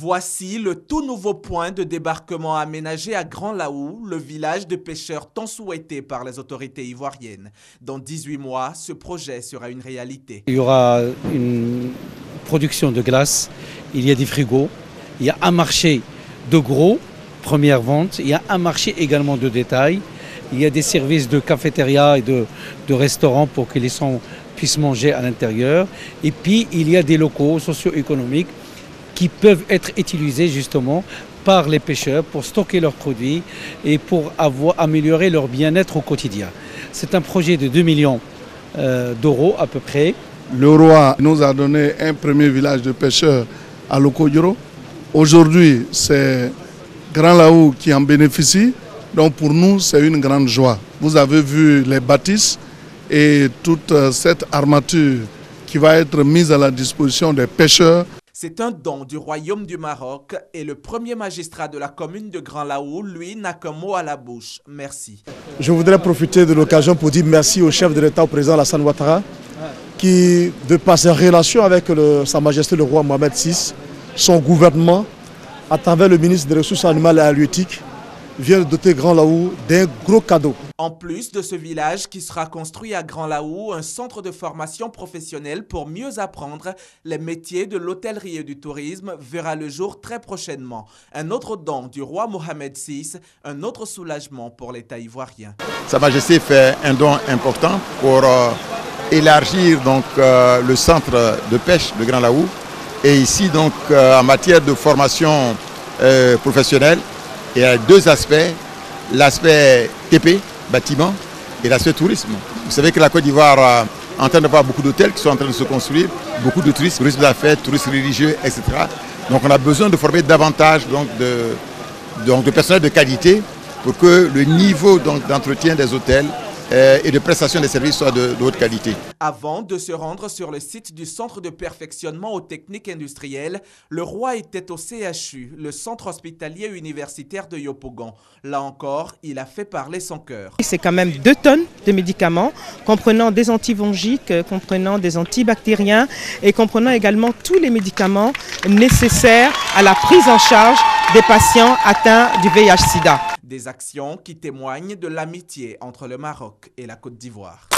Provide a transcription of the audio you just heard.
Voici le tout nouveau point de débarquement aménagé à Grand Laou, le village de pêcheurs tant souhaité par les autorités ivoiriennes. Dans 18 mois, ce projet sera une réalité. Il y aura une production de glace, il y a des frigos, il y a un marché de gros, première vente, il y a un marché également de détail, il y a des services de cafétéria et de restaurants pour que les gens puissent manger à l'intérieur. Et puis il y a des locaux socio-économiques qui peuvent être utilisés justement par les pêcheurs pour stocker leurs produits et pour améliorer leur bien-être au quotidien. C'est un projet de 2 millions d'euros à peu près. Le roi nous a donné un premier village de pêcheurs à Lokodjoro. Aujourd'hui, c'est Grand Laou qui en bénéficie. Donc pour nous, c'est une grande joie. Vous avez vu les bâtisses et toute cette armature qui va être mise à la disposition des pêcheurs. C'est un don du Royaume du Maroc et le premier magistrat de la commune de Grand Laou, lui, n'a qu'un mot à la bouche. Merci. Je voudrais profiter de l'occasion pour dire merci au chef de l'État, au président Alassane Ouattara, qui, de par ses relations avec Sa Majesté le roi Mohamed VI, son gouvernement, à travers le ministre des Ressources animales et halieutiques, vient de doter Grand Laou d'un gros cadeau. En plus de ce village qui sera construit à Grand Laou, un centre de formation professionnelle pour mieux apprendre les métiers de l'hôtellerie et du tourisme verra le jour très prochainement. Un autre don du roi Mohamed VI, un autre soulagement pour l'État ivoirien. Sa Majesté fait un don important pour élargir donc, le centre de pêche de Grand Laou. Et ici, donc, en matière de formation professionnelle, il y a deux aspects, l'aspect TP, bâtiment, et l'aspect tourisme. Vous savez que la Côte d'Ivoire est en train d'avoir beaucoup d'hôtels qui sont en train de se construire, beaucoup de touristes, tourisme d'affaires, tourisme religieux, etc. Donc on a besoin de former davantage de personnel de qualité pour que le niveau d'entretien des hôtels et de prestation des services soit de haute qualité. Avant de se rendre sur le site du centre de perfectionnement aux techniques industrielles, le roi était au CHU, le centre hospitalier universitaire de Yopougon. Là encore, il a fait parler son cœur. C'est quand même 2 tonnes de médicaments, comprenant des antifongiques, comprenant des antibactériens et comprenant également tous les médicaments nécessaires à la prise en charge des patients atteints du VIH-Sida. Des actions qui témoignent de l'amitié entre le Maroc et la Côte d'Ivoire.